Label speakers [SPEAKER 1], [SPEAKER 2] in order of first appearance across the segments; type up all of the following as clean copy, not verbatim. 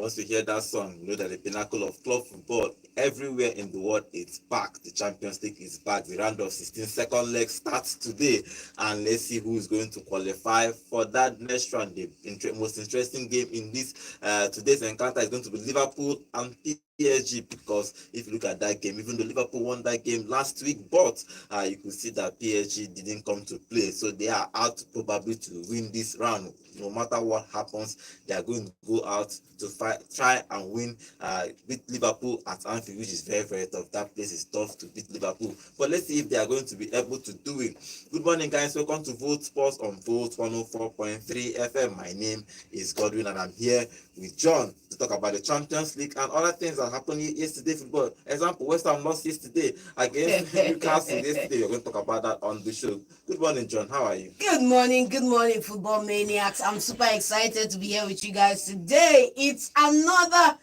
[SPEAKER 1] Once you hear that song, you know that the pinnacle of club football everywhere in the world is back. The Champions League is back. The round of 16 second leg starts today, and let's see who is going to qualify for that next round. The most interesting game in this today's encounter is going to be Liverpool and PSG, because if you look at that game, even though Liverpool won that game last week, but you could see that PSG didn't come to play, so they are out probably to win this round. No matter what happens, they are going to go out to try and win, beat Liverpool at Anfield, which is very, very tough. That place is tough to beat Liverpool. But let's see if they are going to be able to do it. Good morning, guys. Welcome to Vote Sports on Vote 104.3 FM. My name is Godwin, and I'm here with John to talk about the Champions League and other things that happened yesterday football. Example, West Ham lost yesterday against Newcastle yesterday. We're going to talk about that on the show. Good morning, John. How are you?
[SPEAKER 2] Good morning, football maniacs. I'm super excited to be here with you guys today. It's another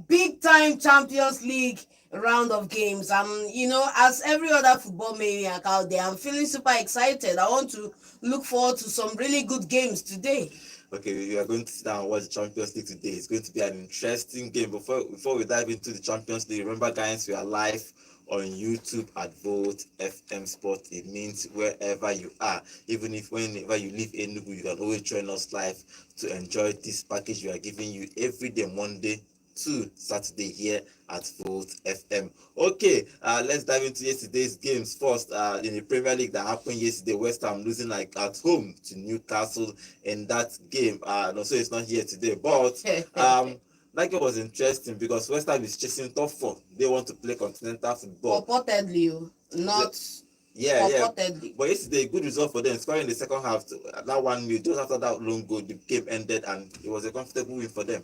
[SPEAKER 2] big time Champions League round of games. As every other football maniac out there, I'm feeling super excited. I want to look forward to some really good games today.
[SPEAKER 1] Okay, we are going to sit down and watch the Champions League today. It's going to be an interesting game. Before we dive into the Champions League, remember, guys, we are live on YouTube at Vote FM Sport. It means wherever you are, even if whenever you live in Enugu, you can always join us live to enjoy this package we are giving you every day, Monday to Saturday, here at Vote FM. Okay, let's dive into yesterday's games first. In the Premier League that happened yesterday, West Ham losing at home to Newcastle in that game. No, so it's not here today, but that game was interesting because West Ham is chasing top four. They want to play continental football.
[SPEAKER 2] Purportedly, not.
[SPEAKER 1] Yeah. But yesterday, good result for them, scoring in the second half. That 1-0, just after that long goal, the game ended, and it was a comfortable win for them.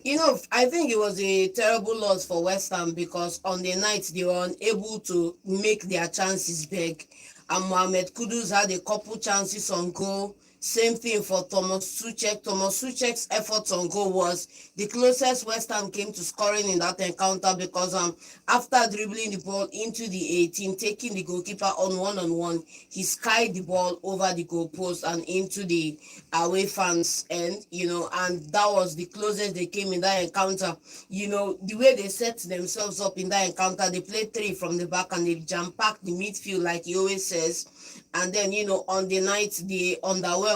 [SPEAKER 2] I think it was a terrible loss for West Ham because on the night they were unable to make their chances big. And Mohamed Kudus had a couple chances on goal. Same thing for Thomas Souček. Thomas Souček's efforts on goal was the closest West Ham came to scoring in that encounter because after dribbling the ball into the 18, taking the goalkeeper on one-on-one, he skied the ball over the goalpost and into the away fans' end, and that was the closest they came in that encounter. The way they set themselves up in that encounter, they played 3 from the back and they jam-packed the midfield like he always says. And then, on the night, they underwhelmed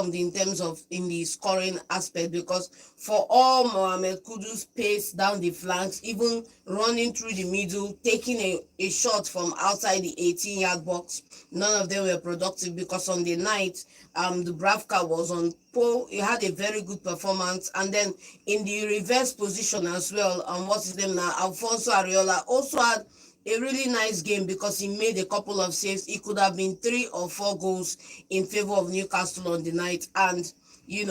[SPEAKER 2] in the scoring aspect because for all Mohamed Kudus' pace down the flanks, even running through the middle, taking a shot from outside the 18-yard box, none of them were productive because on the night, Dubravka was on pole. He had a very good performance. And then in the reverse position as well, what's his name now? Alfonso Areola also had a really nice game because he made a couple of saves. It could have been 3 or 4 goals in favor of Newcastle on the night, and he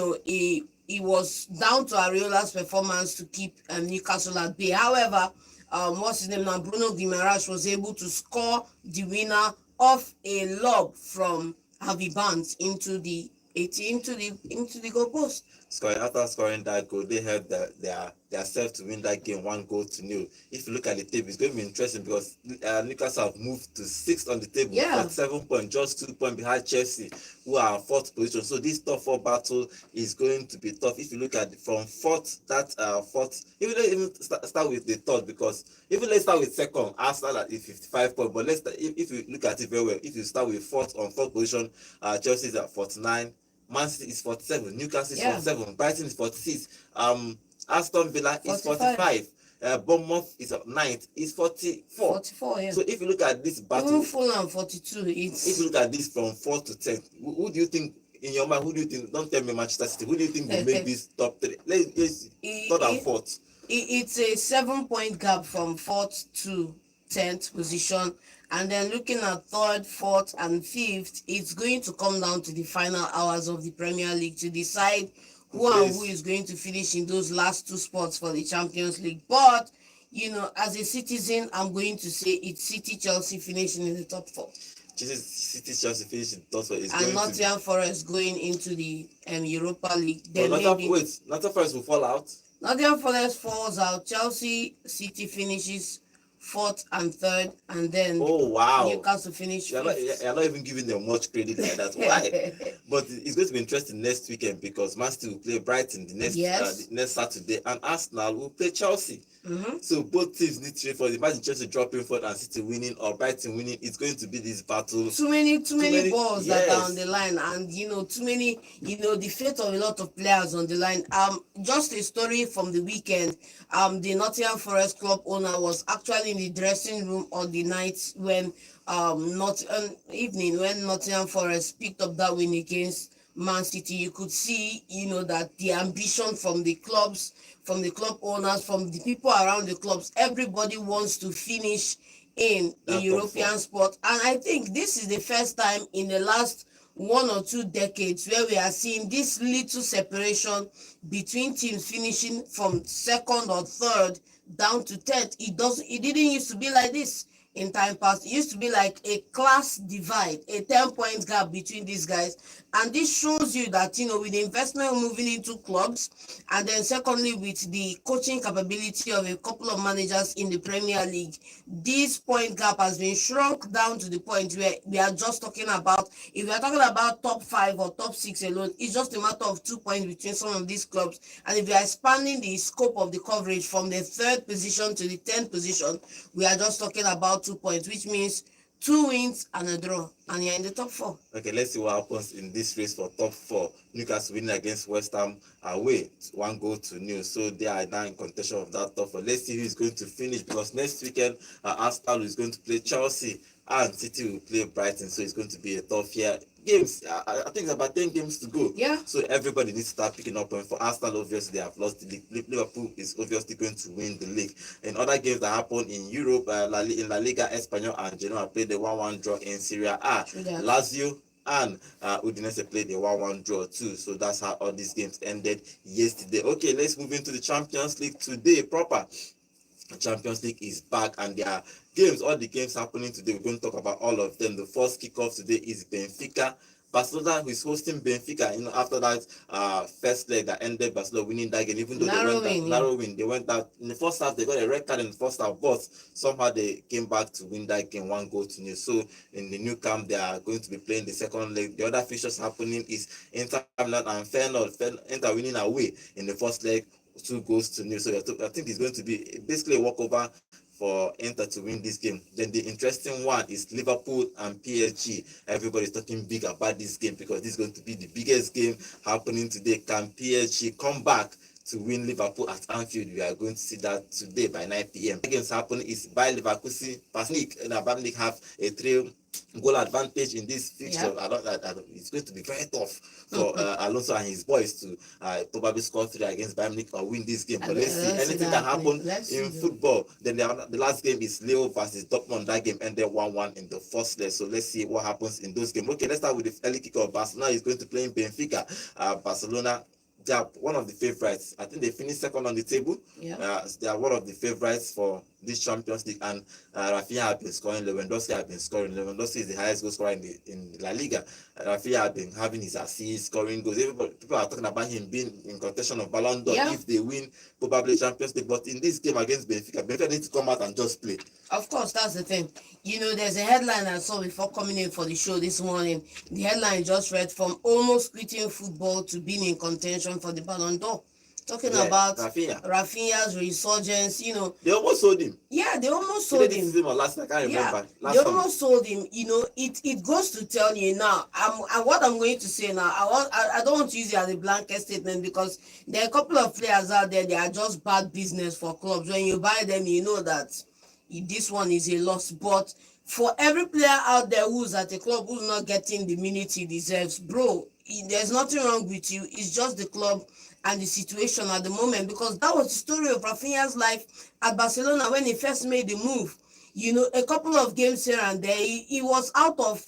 [SPEAKER 2] was down to Areola's performance to keep Newcastle at bay. However, what's his name now? Bruno Guimaraes was able to score the winner off a lob from Harvey Barnes into the goal post.
[SPEAKER 1] After scoring that goal, they held their self to win that game 1-0. If you look at the table, it's going to be interesting because Newcastle have moved to 6th on the table, 7 points, just 2 points behind Chelsea, who are 4th position. So this top 4 battle is going to be tough. If you look at from 4th, even start with the 3rd, because even let's start with 2nd, Arsenal at 55 points. But if you look at it very well, if you start with 4th position, Chelsea is at 49. Man City is 47, Newcastle is 47, Brighton is 46, Aston Villa is 45, Bournemouth is 9th, is 44. So if you look at this battle,
[SPEAKER 2] Fulham 42.
[SPEAKER 1] If you look at this from 4th to 10th, who do you think in your mind? Who do you think? Don't tell me Manchester City. Who do you think will make this top 3? Let's 3rd and 4th.
[SPEAKER 2] It's a 7-point gap from 4th to 10th position. And then looking at 3rd, 4th, and 5th, it's going to come down to the final hours of the Premier League to decide who is going to finish in those last 2 spots for the Champions League. But, as a citizen, I'm going to say it's City, Chelsea finishing in the top 4.
[SPEAKER 1] City, Chelsea finishing in the top 4.
[SPEAKER 2] And Nottingham Forest going into the Europa League.
[SPEAKER 1] Nottingham Forest will fall out.
[SPEAKER 2] Nottingham Forest falls out. Chelsea, City finishes fourth and third, and then
[SPEAKER 1] Oh wow.
[SPEAKER 2] Newcastle finished fifth.
[SPEAKER 1] You're not even giving them much credit like that. Why? But it's going to be interesting next weekend because Man City will play Brighton the
[SPEAKER 2] Yes.
[SPEAKER 1] next Saturday, and Arsenal will play Chelsea.
[SPEAKER 2] Mm-hmm.
[SPEAKER 1] So both teams need to for the imagine Chelsea dropping forward and City winning or Brighton winning. It's going to be this battle.
[SPEAKER 2] Too many balls that are on
[SPEAKER 1] Yes.
[SPEAKER 2] the line, and too many, the fate of a lot of players on the line. Just a story from the weekend. The Nottingham Forest club owner was actually in the dressing room on the night when not evening when Nottingham Forest picked up that win against Man City. You could see, that the ambition from the clubs, from the club owners, from the people around the clubs, everybody wants to finish in a
[SPEAKER 1] That top four.
[SPEAKER 2] European sport. And I think this is the first time in the last 1 or 2 decades where we are seeing this little separation between teams finishing from second or third down to third. It didn't used to be like this in time past. It used to be like a class divide, a 10 point gap between these guys. And this shows you that, with the investment moving into clubs, and then secondly, with the coaching capability of a couple of managers in the Premier League, this point gap has been shrunk down to the point where we are just talking about, if we are talking about top five or top six alone, it's just a matter of 2 points between some of these clubs. And if we are expanding the scope of the coverage from the third position to the 10th position, we are just talking about 2 points, which means 2 wins and a draw, and you're in the top four.
[SPEAKER 1] Okay, let's see what happens in this race for top four. Newcastle winning against West Ham away, 1-0. So they are now in contention of that top four. Let's see who is going to finish because next weekend Arsenal is going to play Chelsea and City will play Brighton. So it's going to be a tough year. Games, I think it's about 10 games to go.
[SPEAKER 2] Yeah.
[SPEAKER 1] So everybody needs to start picking up. And for Arsenal, obviously, they have lost the league. Liverpool is obviously going to win the league. In other games that happen in Europe, in La Liga Español and Genoa played the 1-1 draw in Serie A. Lazio and Udinese played a 1-1 draw too. So that's how all these games ended yesterday. Okay, let's move into the Champions League today proper. Champions League is back and there are games, all the games happening today. We're going to talk about all of them. The first kickoff today is Benfica. Barcelona, who is hosting Benfica, after that first leg that ended Barcelona winning that game, even though narrow win, they went out in the first half, they got a red card in the first half, but somehow they came back to win that game 1-0. So in the new camp, they are going to be playing the second leg. The other fixtures happening is Inter Milan and Feyenoord. Inter winning away in the first leg 2-0. So I think it's going to be basically a walkover for Inter to win this game. Then the interesting one is Liverpool and PSG. Everybody's talking big about this game because this is going to be the biggest game happening today. Can PSG come back to win Liverpool at Anfield? We are going to see that today by 9 p.m. The games happening is Bayer Leverkusen, Pasnik, and Bayern have a 3-goal advantage in this fixture. It's going to be very tough for Alonso and his boys to probably score 3 against Bayern Munich or win this game. But let's see. Anything can happen in football. Then the last game is Leo versus Dortmund. That game ended 1-1 in the first leg. So let's see what happens in those games. Okay, let's start with the early kickoff. Barcelona is going to play in Benfica. Barcelona, they are one of the favorites. I think they finished second on the table.
[SPEAKER 2] Yeah.
[SPEAKER 1] They are one of the favorites for this Champions League, and Rafinha has been scoring. Lewandowski has been scoring. Lewandowski is the highest goal scorer in La Liga. Rafinha has been having his assists, scoring goals. People are talking about him being in contention of Ballon d'Or if they win probably Champions League. But in this game against Benfica needs to come out and just play.
[SPEAKER 2] Of course, that's the thing. There's a headline I saw before coming in for the show this morning. The headline just read, from almost quitting football to being in contention for the Ballon d'Or. Talking about Rafinha's resurgence,
[SPEAKER 1] They almost sold him.
[SPEAKER 2] Yeah, they almost sold him.
[SPEAKER 1] Last, I can't remember.
[SPEAKER 2] They almost sold him. It goes to tell you now. What I'm going to say now, I don't want to use it as a blanket statement because there are a couple of players out there, they are just bad business for clubs. When you buy them, you know that this one is a loss. But for every player out there who's at a club who's not getting the minutes he deserves, bro, there's nothing wrong with you. It's just the club and the situation at the moment, because that was the story of Rafinha's life at Barcelona when he first made the move. A couple of games here and there, he was out of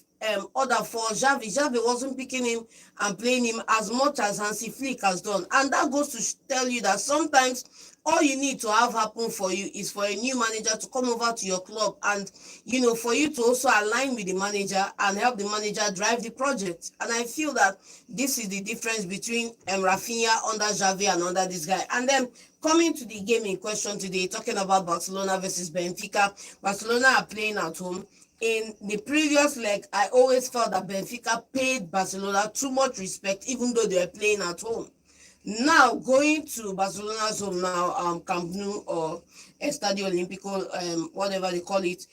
[SPEAKER 2] order for Xavi. Xavi wasn't picking him and playing him as much as Hansi Flick has done. And that goes to tell you that sometimes all you need to have happen for you is for a new manager to come over to your club and, for you to also align with the manager and help the manager drive the project. And I feel that this is the difference between Rafinha under Xavi and under this guy. And then coming to the game in question today, talking about Barcelona versus Benfica. Barcelona are playing at home. In the previous leg, I always felt that Benfica paid Barcelona too much respect, even though they were playing at home. Now going to Barcelona's home now, Camp Nou or Estadio Olimpico, whatever they call it,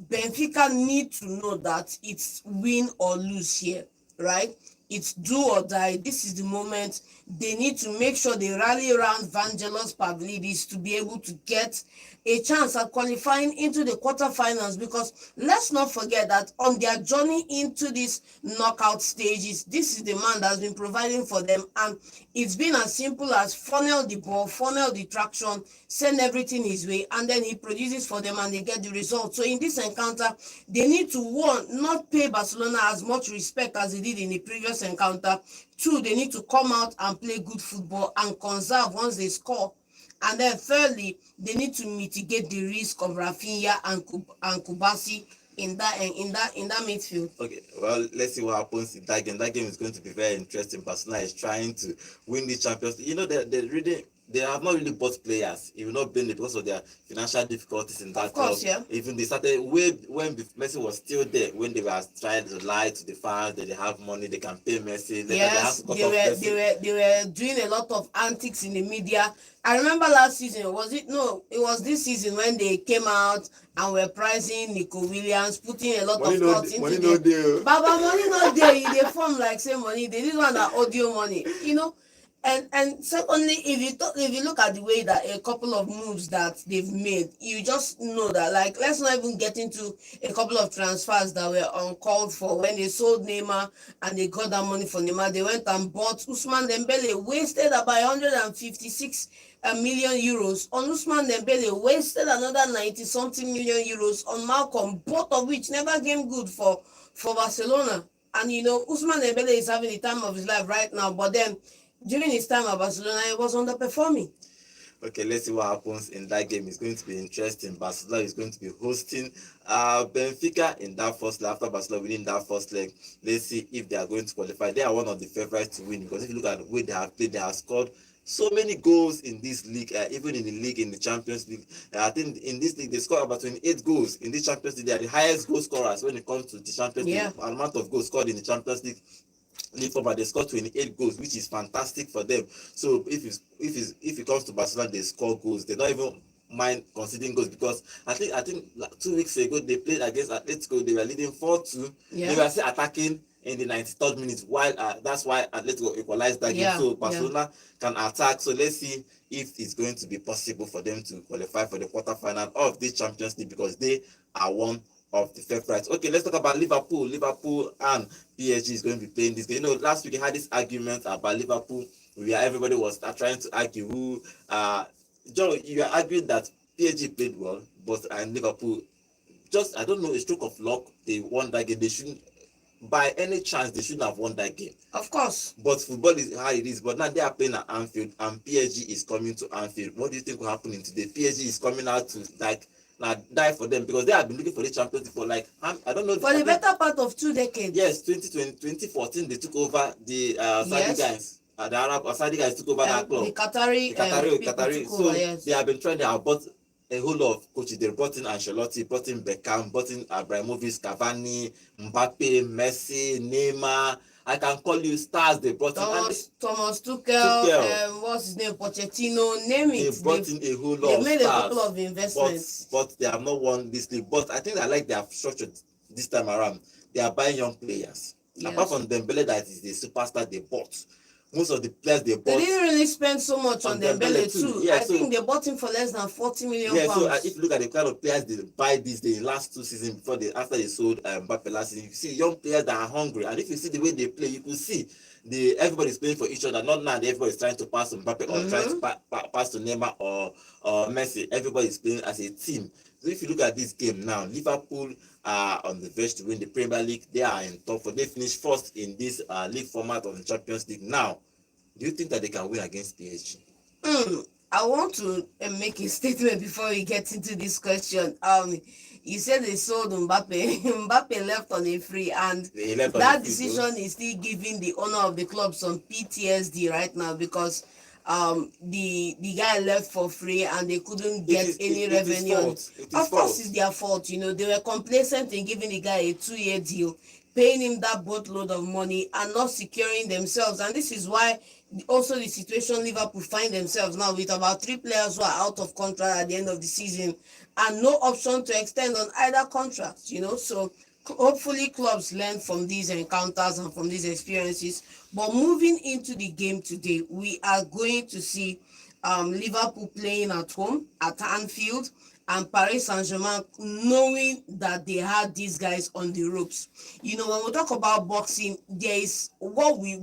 [SPEAKER 2] Benfica need to know that it's win or lose here, right? It's do or die. This is the moment they need to make sure they rally around Vangelos Pavlidis to be able to get a chance at qualifying into the quarterfinals, because let's not forget that on their journey into these knockout stages, this is the man that's been providing for them, and it's been as simple as funnel the ball, funnel the traction, send everything his way, and then he produces for them and they get the result. So in this encounter, they need to, one, not pay Barcelona as much respect as they did in the previous encounter. Two, they need to come out and play good football and conserve once they score. And then thirdly, they need to mitigate the risk of Rafinha and Kubasi in that midfield.
[SPEAKER 1] Okay, well, let's see what happens in that game. That game is going to be very interesting. Barcelona is trying to win the Champions League. You know, they have not really bought players. It will not been because of their financial difficulties in that
[SPEAKER 2] Of course,
[SPEAKER 1] club.
[SPEAKER 2] yeah.
[SPEAKER 1] Even they started way when Messi was still there, when they were trying to lie to the fans that they have money, they can pay Messi.
[SPEAKER 2] Yes, they were doing a lot of antics in the media. I remember last season, it was this season when they came out and were pricing Nico Williams, putting a lot of thoughts into it. Baba, money not there. They form like say money. They didn't want that audio money, you know. And secondly, if you look at the way that a couple of moves that they've made, you just know that, like, let's not even get into a couple of transfers that were uncalled for. When they sold Neymar and they got that money for Neymar, they went and bought Ousmane Dembele, wasted about 156 million euros on Ousmane Dembele, wasted another 90 something million euros on Malcolm, both of which never came good for Barcelona. And you know, Ousmane Dembele is having the time of his life right now, but then during his time at Barcelona, he was underperforming.
[SPEAKER 1] Okay, let's see what happens in that game. It's going to be interesting. Barcelona is going to be hosting Benfica in that first leg. After Barcelona winning that first leg, let's see if they are going to qualify. They are one of the favorites to win, because if you look at the way they have played, they have scored so many goals in this league, even in the league, in the Champions League. I think in this league, they scored about 28 goals. In the Champions League, they are the highest goal scorers when it comes to the Champions League. The amount of goals scored in the Champions League. Liverpool, they scored 28 goals, which is fantastic for them. So if it comes to Barcelona, they score goals. They don't even mind conceding goals, because I think like 2 weeks ago they played against Atletico. They were leading 4-2. They were still attacking in the 93rd minute. While that's why Atletico equalized that game. So Barcelona can attack. So let's see if it's going to be possible for them to qualify for the quarterfinal of this Champions League, because they are one of the favorites. Okay, let's talk about Liverpool. Liverpool and PSG is going to be playing this game. You know, last week we had this argument about Liverpool, where everybody was trying to argue who. John, you are arguing that PSG played well, but and Liverpool, just, I don't know, a stroke of luck, they won that game. They shouldn't, by any chance, they shouldn't have won that game.
[SPEAKER 2] Of course.
[SPEAKER 1] But football is how it is. But now they are playing at Anfield, and PSG is coming to Anfield. What do you think will happen in today? PSG is coming out to die for them, because they have been looking for the Champions League for I don't know,
[SPEAKER 2] for the better part of 2 decades.
[SPEAKER 1] Yes, 2014 they took over the Saudi guys. The Arab Saudi guys took over that club.
[SPEAKER 2] The Qatari.
[SPEAKER 1] So they have been trying. They have bought a whole lot of coaches. They brought in Ancelotti, brought in Beckham, brought in Abramovich, Cavani, Mbappe, Messi, Neymar. I can call you stars. They brought
[SPEAKER 2] Thomas Tuchel, what's his name, Pochettino, name it.
[SPEAKER 1] They brought in a whole lot of stars. They made a couple
[SPEAKER 2] of investments.
[SPEAKER 1] But they have not won this league. But I think I like their structure this time around. They are buying young players. Yes. Apart from Dembele, that is the superstar they bought. Most of the players they bought.
[SPEAKER 2] They didn't really spend so much on Dembele too. Yeah, I think they bought him for less than 40 million pounds.
[SPEAKER 1] So if you look at the kind of players they buy these days, last 2 seasons after they sold Mbappe last season, you see young players that are hungry. And if you see the way they play, you could see everybody's playing for each other. Not now everybody's trying to pass to Mbappe or trying to pass to Neymar or Messi. Everybody's playing as a team. So if you look at this game now, Liverpool are on the verge to win the Premier League. They are in top 4. They finished first in this league format of the Champions League. Now, do you think that they can win against PSG?
[SPEAKER 2] I want to make a statement before we get into this question. You said they sold Mbappe. Mbappe left on a free, and that decision is still giving the owner of the club some PTSD right now, because the guy left for free and they couldn't
[SPEAKER 1] It
[SPEAKER 2] get
[SPEAKER 1] is
[SPEAKER 2] any
[SPEAKER 1] it is
[SPEAKER 2] revenue on.
[SPEAKER 1] fault. It is
[SPEAKER 2] Of course,
[SPEAKER 1] fault.
[SPEAKER 2] it's their fault. They were complacent in giving the guy a 2-year deal, paying him that boatload of money and not securing themselves. And this is why also the situation Liverpool find themselves now with about 3 players who are out of contract at the end of the season and no option to extend on either contract. So hopefully clubs learn from these encounters and from these experiences. But moving into the game today, we are going to see Liverpool playing at home at Anfield and Paris Saint-Germain knowing that they had these guys on the ropes. When we talk about boxing, there is what we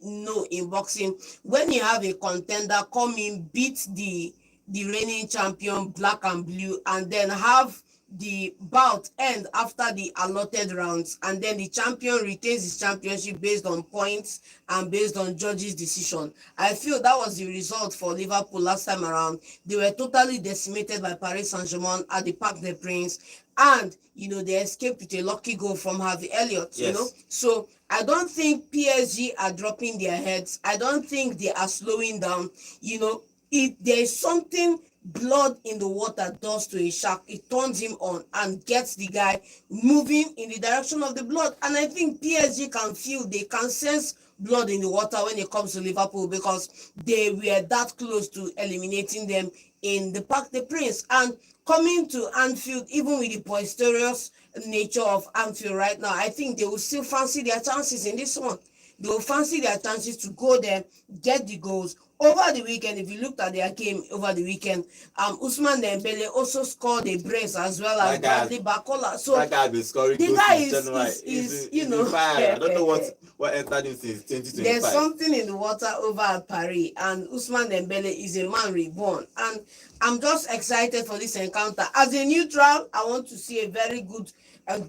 [SPEAKER 2] know in boxing. When you have a contender come in, beat the reigning champion black and blue, and then have the bout end after the allotted rounds, and then the champion retains his championship based on points and based on judges decision. I feel that was the result for Liverpool last time around. They were totally decimated by Paris Saint-Germain at the Parc des Princes, and they escaped with a lucky goal from Harvey Elliott.
[SPEAKER 1] Yes.
[SPEAKER 2] So I don't think PSG are dropping their heads. I don't think they are slowing down. There is something blood in the water does to a shark. It turns him on and gets the guy moving in the direction of the blood. And I think PSG can feel, they can sense blood in the water when it comes to Liverpool, because they were that close to eliminating them in the Parc des Princes. And coming to Anfield, even with the boisterous nature of Anfield right now, I think they will still fancy their chances in this one. They will fancy their chances to go there, get the goals. Over the weekend, if you looked at their game over the weekend, Ousmane Dembele also scored a brace as well as
[SPEAKER 1] That guy,
[SPEAKER 2] Bradley Barcola. So
[SPEAKER 1] that guy been scoring
[SPEAKER 2] the
[SPEAKER 1] goals
[SPEAKER 2] guy
[SPEAKER 1] since January. He's fire. I don't know what entered him since 2025.
[SPEAKER 2] there's something in the water over at Paris, and Ousmane Dembele is a man reborn. And I'm just excited for this encounter. As a neutral, I want to see a very good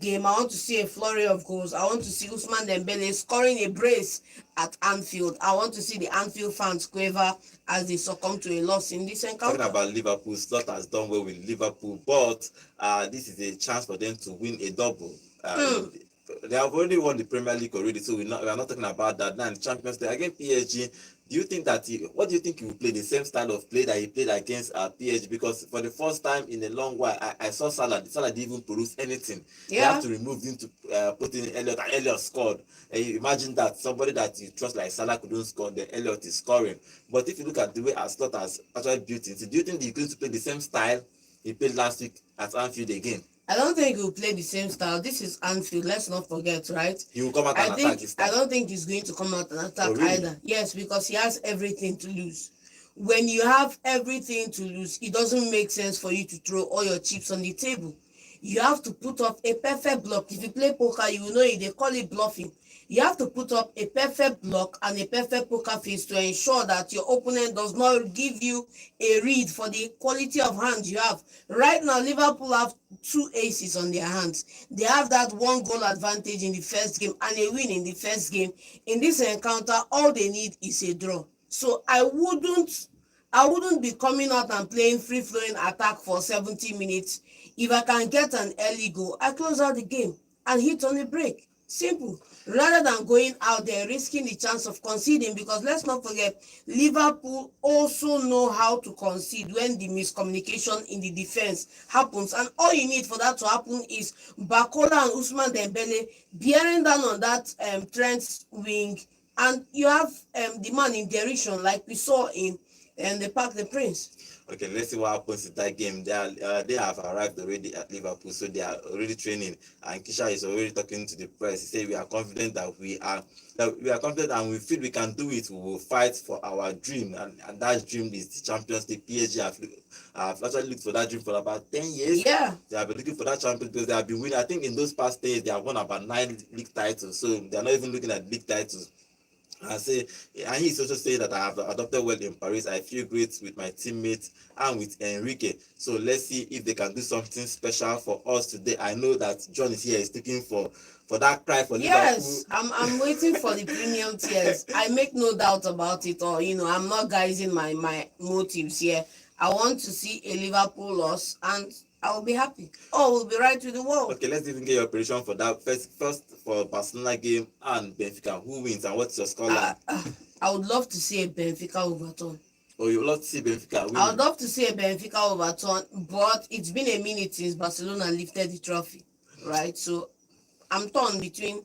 [SPEAKER 2] game. I want to see a flurry of goals. I want to see Ousmane Dembele scoring a brace at Anfield. I want to see the Anfield fans quaver as they succumb to a loss in this encounter.
[SPEAKER 1] Talking about Liverpool, Slot has done well with Liverpool, but this is a chance for them to win a double. They have already won the Premier League already, so we are not talking about that. Now in Champions League against PSG, what do you think he will play? The same style of play that he played against PSG? Because for the first time in a long while, I saw Salah. Salah didn't even produce anything. They have to remove him to put in Elliott, and Elliott scored. And you imagine that somebody that you trust like Salah couldn't score, then Elliott is scoring. But if you look at the way Slot has actually built it, do you think he's going to play the same style he played last week at Anfield again?
[SPEAKER 2] I don't think he'll play the same style. This is Anfield, let's not forget, right?
[SPEAKER 1] He will come out and attack this time.
[SPEAKER 2] I don't think he's going to come out and attack
[SPEAKER 1] really?
[SPEAKER 2] either. Yes, because he has everything to lose. When you have everything to lose, it doesn't make sense for you to throw all your chips on the table. You have to put up a perfect block. If you play poker, you will know it. They call it bluffing. You have to put up a perfect block and a perfect poker face to ensure that your opponent does not give you a read for the quality of hands you have. Right now, Liverpool have 2 aces on their hands. They have that 1 goal advantage in the first game and a win in the first game. In this encounter, all they need is a draw. So I wouldn't be coming out and playing free-flowing attack for 70 minutes. If I can get an early goal, I close out the game and hit on a break. Simple. Rather than going out there risking the chance of conceding, because let's not forget, Liverpool also know how to concede when the miscommunication in the defense happens. And all you need for that to happen is Barcola and Ousmane Dembele bearing down on that Trent's wing, and you have the man in direction like we saw in the Parc des Princes.
[SPEAKER 1] Okay, let's see what happens in that game. They have arrived already at Liverpool, so they are already training. And Kisha is already talking to the press. He said, "We are confident that we are confident, and we feel we can do it. We will fight for our dream, and that dream is the Champions League." PSG have actually looked for that dream for about 10 years.
[SPEAKER 2] Yeah,
[SPEAKER 1] they have been looking for that champion because they have been winning. I think in those past days they have won about 9 league titles, so they are not even looking at league titles. And he's also saying that I have adopted well in Paris. I feel great with my teammates and with Enrique. So let's see if they can do something special for us today. I know that John is here, is looking for that cry for Liverpool.
[SPEAKER 2] Yes, I'm waiting for the premium tiers. I make no doubt about it, or I'm not guising my motives here. I want to see a Liverpool loss, and I will be happy. Oh, we'll be right with the world.
[SPEAKER 1] Okay, let's even get your prediction for that. First for Barcelona game and Benfica. Who wins and what's your scoreline?
[SPEAKER 2] I would love to see a Benfica overturn.
[SPEAKER 1] Or you would love to see Benfica
[SPEAKER 2] I would
[SPEAKER 1] winning?
[SPEAKER 2] love to see a Benfica overturn, but it's been a minute since Barcelona lifted the trophy, right? So I'm torn between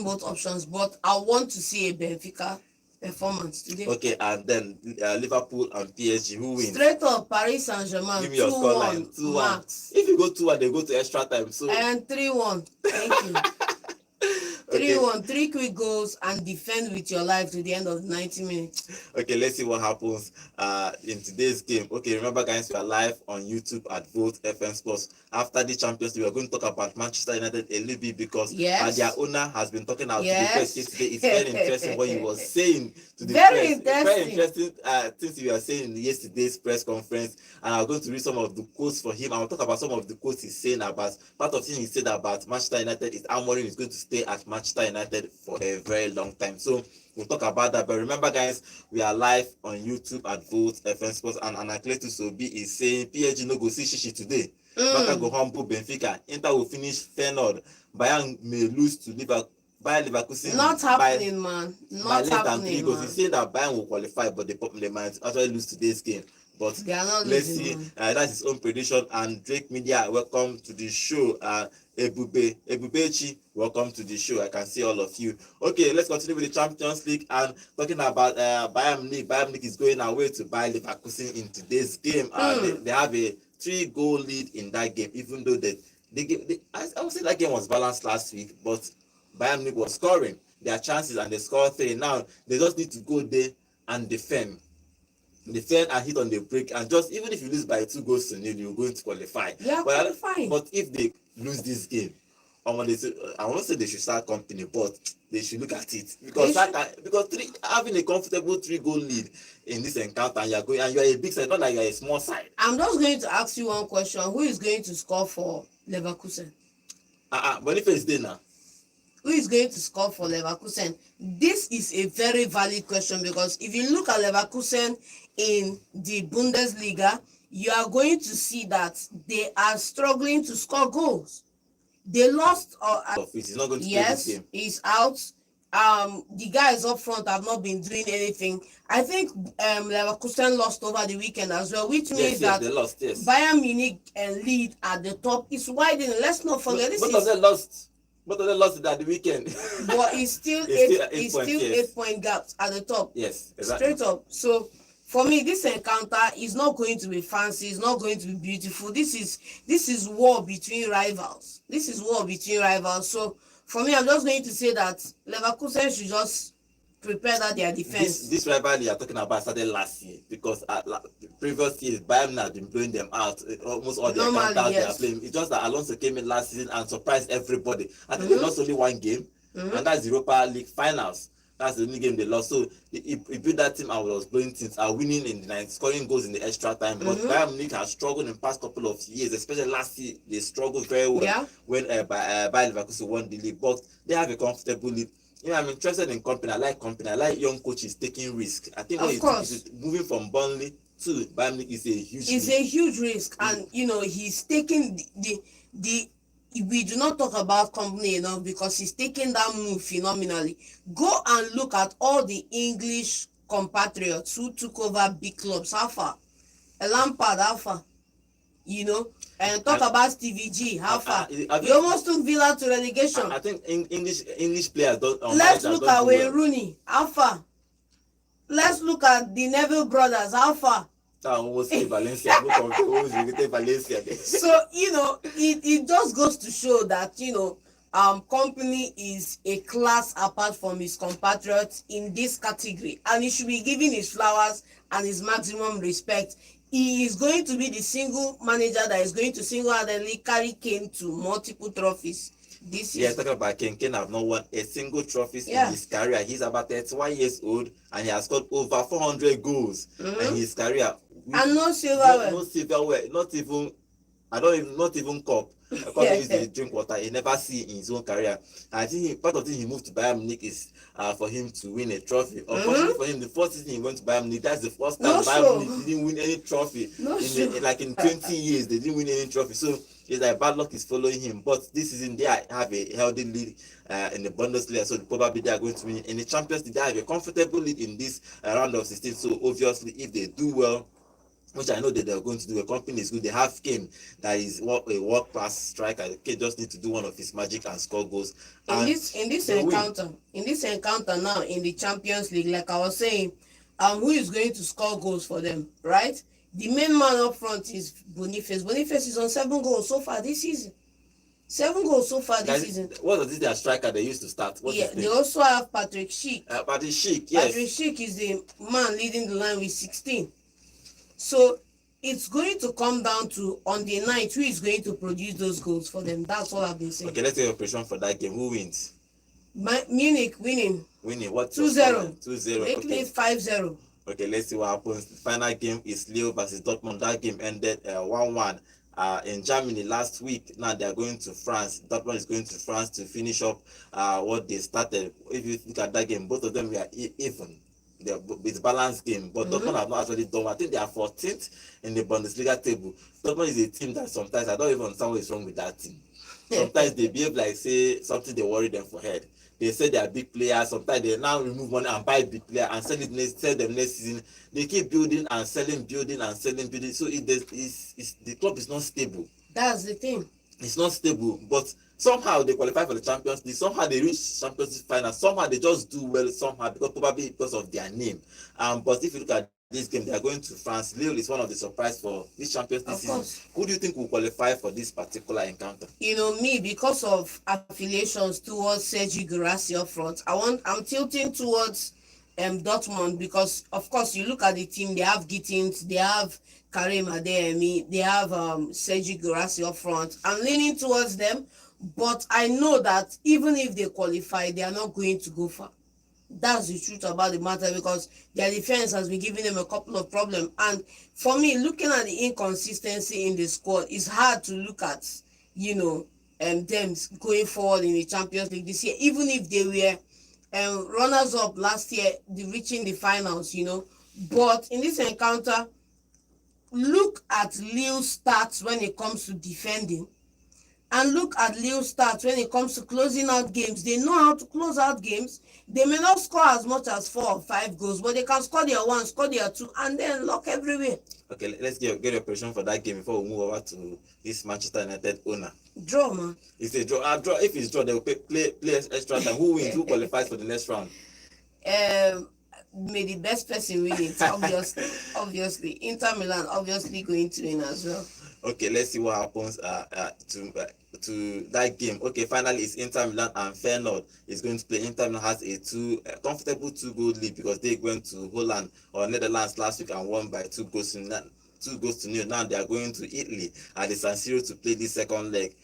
[SPEAKER 2] both options, but I want to see a Benfica performance today.
[SPEAKER 1] Okay, and then Liverpool and PSG, who wins?
[SPEAKER 2] Straight up, Paris Saint-Germain
[SPEAKER 1] Give me your scoreline.
[SPEAKER 2] 2-1
[SPEAKER 1] 2-1.
[SPEAKER 2] max
[SPEAKER 1] If you go 2-1, they go to extra time. So
[SPEAKER 2] and 3-1. Thank you.
[SPEAKER 1] okay,
[SPEAKER 2] 3-1, three quick goals and defend with your life to the end of 90 minutes.
[SPEAKER 1] okay, let's see what happens in today's game. Okay, remember guys, we are live on YouTube at Vote FM Sports. After the Champions League, we are going to talk about Manchester United a little bit because
[SPEAKER 2] Yes.
[SPEAKER 1] their owner has been talking out to the
[SPEAKER 2] Yes.
[SPEAKER 1] press yesterday. It's very interesting what he was saying to the
[SPEAKER 2] Very
[SPEAKER 1] press. Very
[SPEAKER 2] interesting.
[SPEAKER 1] interesting things you were saying in yesterday's press conference. And I'm going to read some of the quotes for him. I'll talk about some of the quotes he's saying about. Part of things he said about Manchester United is Amorim is going to stay at Manchester United for a very long time. So we'll talk about that. But remember, guys, we are live on YouTube at Vote FM Sports, and Anacletus Obi is saying PSG no go see Shishi today. Barca go humble Benfica. Inter will finish Feyenoord. Bayern may lose to Liverpool. Bayer Leverkusen
[SPEAKER 2] Not happening, man.
[SPEAKER 1] by
[SPEAKER 2] Not
[SPEAKER 1] less than 3
[SPEAKER 2] happening,
[SPEAKER 1] goals.
[SPEAKER 2] man.
[SPEAKER 1] He's saying that Bayern will qualify, but they might actually lose today's game. But
[SPEAKER 2] They are not
[SPEAKER 1] let's
[SPEAKER 2] losing,
[SPEAKER 1] see.
[SPEAKER 2] man.
[SPEAKER 1] That's his own prediction. And Drake Media, welcome to the show. Ebubechi, welcome to the show. I can see all of you. Okay, let's continue with the Champions League and talking about Bayern Munich. Bayern Munich is going away to Bayer Leverkusen in today's game. They have a 3-goal lead in that game, even though I would say that game was balanced last week, but Bayern Munich was scoring their chances and they scored 3. Now they just need to go there and defend and hit on the break, and just even if you lose by 2 goals to 0, you're going to qualify.
[SPEAKER 2] Yeah, qualifying.
[SPEAKER 1] But if they lose this game, I won't say they should start company, but they should look at it because having a comfortable 3-goal lead in this encounter, and you're a big side, not like you're a small side.
[SPEAKER 2] I'm just going to ask you one question. Who is going to score for Leverkusen?
[SPEAKER 1] Boniface is there now.
[SPEAKER 2] Who is going to score for Leverkusen? This is a very valid question because if you look at Leverkusen in the Bundesliga, you are going to see that they are struggling to score goals. They lost.
[SPEAKER 1] He's not going to play
[SPEAKER 2] Yes,
[SPEAKER 1] this game.
[SPEAKER 2] he's out. The guys up front have not been doing anything. I think Leverkusen lost over the weekend as well, which means that
[SPEAKER 1] they lost. Yes,
[SPEAKER 2] Bayern Munich lead at the top is widening. Let's not forget this.
[SPEAKER 1] Both of them lost. Both of them lost at the weekend.
[SPEAKER 2] But it's still
[SPEAKER 1] It's still
[SPEAKER 2] 8-point gaps at the top.
[SPEAKER 1] Yes, exactly.
[SPEAKER 2] Straight up. So for me, this encounter is not going to be fancy. It's not going to be beautiful. This is war between rivals. So for me, I'm just going to say that Leverkusen should just prepare that their defense.
[SPEAKER 1] This rivalry you're talking about started last year because previous years Bayern had been blowing them out. Almost all the encounters they are playing. It's just that Alonso came in last season and surprised everybody. I think they lost only one game, and that's the Europa League finals. That's the only game they lost. So he built that team and was blowing teams, are winning in the night, scoring goals in the extra time. But Bayern Munich has struggled in the past couple of years, especially last year. They struggled very well when Bayer Leverkusen won the league. But they have a comfortable lead. I'm interested in company. I like young coaches taking risk. I think moving from Burnley to Bayern Munich is a huge risk.
[SPEAKER 2] A huge risk, and he's taking the we do not talk about company enough because he's taking that move phenomenally. Go and look at all the English compatriots who took over big clubs. How far? Lampard, how far? And talk about Stevie G. How far? He almost took Villa to relegation.
[SPEAKER 1] I think English players don't.
[SPEAKER 2] Let's look at Wayne Rooney. How far? Let's look at the Neville brothers. How far?
[SPEAKER 1] Almost Valencia. Valencia.
[SPEAKER 2] So it just goes to show that company is a class apart from his compatriots in this category, and he should be given his flowers and his maximum respect. He is going to be the single manager that is going to single-handedly carry Kane to multiple trophies this year.
[SPEAKER 1] Talking about Kane have not won a single trophy in his career. He's about 31 years old and he has scored over 400 goals in his career.
[SPEAKER 2] And no silverware.
[SPEAKER 1] No silverware, not even I don't even, not even cup. Because he used to drink water, he never see in his own career. I think part of the he moved to Bayern Munich is for him to win a trophy. Unfortunately for him, the first season he went to Bayern Munich, that's the first time Bayern Munich didn't win any trophy. Like in 20 years, they didn't win any trophy. So it's like bad luck is following him. But this season they have a healthy lead in the Bundesliga, so probably they are going to win. In the Champions League, they have a comfortable lead in this round of 16. So obviously, if they do well, which I know that they're going to do, a company is good. They have Kane that is a world class striker. Kane just need to do one of his magic and score goals.
[SPEAKER 2] In this encounter now in the Champions League, like I was saying, who is going to score goals for them, right? The main man up front is Boniface. Boniface is on 7 goals so far this season. 7 goals so far this season.
[SPEAKER 1] What was their striker they used to start?
[SPEAKER 2] They also have Patrick Schick.
[SPEAKER 1] Patrick Schick, yes.
[SPEAKER 2] Patrick Schick is the man leading the line with 16. So it's going to come down to on the night who is going to produce those goals for them. That's all I've been saying.
[SPEAKER 1] Okay, let's get your prediction for that game. Who wins?
[SPEAKER 2] Munich winning.
[SPEAKER 1] Winning what?
[SPEAKER 2] 2-0.
[SPEAKER 1] 2-0.
[SPEAKER 2] Making it 5-0.
[SPEAKER 1] Okay, let's see what happens. The final game is Lille versus Dortmund. That game ended 1-1 in Germany last week. Now they are going to France. Dortmund is going to France to finish up what they started. If you look at that game, both of them were even. It's a balanced game, but Dortmund have not actually done. I think they are 14th in the Bundesliga table. Dortmund is a team that sometimes I don't even understand what is wrong with that team. Sometimes they behave like say something they worry them for head. They say they are big players. Sometimes they now remove money and buy big player and sell them next season. They keep building and selling, So the club is not stable.
[SPEAKER 2] That's the thing.
[SPEAKER 1] It's not stable, but somehow they qualify for the Champions League. Somehow they reach Champions League final. Somehow they just do well. Somehow because of their name. But if you look at this game, they are going to France. Lille is one of the surprise for this Champions League season. Who do you think will qualify for this particular encounter?
[SPEAKER 2] Me, because of affiliations towards Sergi Guirassy up front, I'm tilting towards Dortmund because, of course, you look at the team. They have Gittins, they have Karim Adeyemi, they have Sergi Guirassy up front. I'm leaning towards them, but I know that even if they qualify, they are not going to go far. That's the truth about the matter because their defense has been giving them a couple of problems. And for me, looking at the inconsistency in the squad, it's hard to look at, them going forward in the Champions League this year, even if they were runners-up last year, reaching the finals, But in this encounter, look at Lille's stats when it comes to defending. And look at Lille's stats when it comes to closing out games. They know how to close out games. They may not score as much as 4 or 5 goals, but they can score their 1, score their 2, and then lock everywhere.
[SPEAKER 1] Okay, let's get your prediction for that game before we move over to this Manchester United owner.
[SPEAKER 2] Draw, man.
[SPEAKER 1] It's a draw. Draw. If it's draw, they will play extra time. Who wins? Who qualifies for the next round?
[SPEAKER 2] May the best person win it. Obviously, Inter Milan obviously going to win as well.
[SPEAKER 1] Okay, let's see what happens to that game. Okay, finally it's Inter Milan and Feyenoord is going to play. Inter Milan has a comfortable 2-goal lead because they went to Holland or Netherlands last week and won by 2 goals to 0. Now they are going to Italy at the San Siro to play the second leg.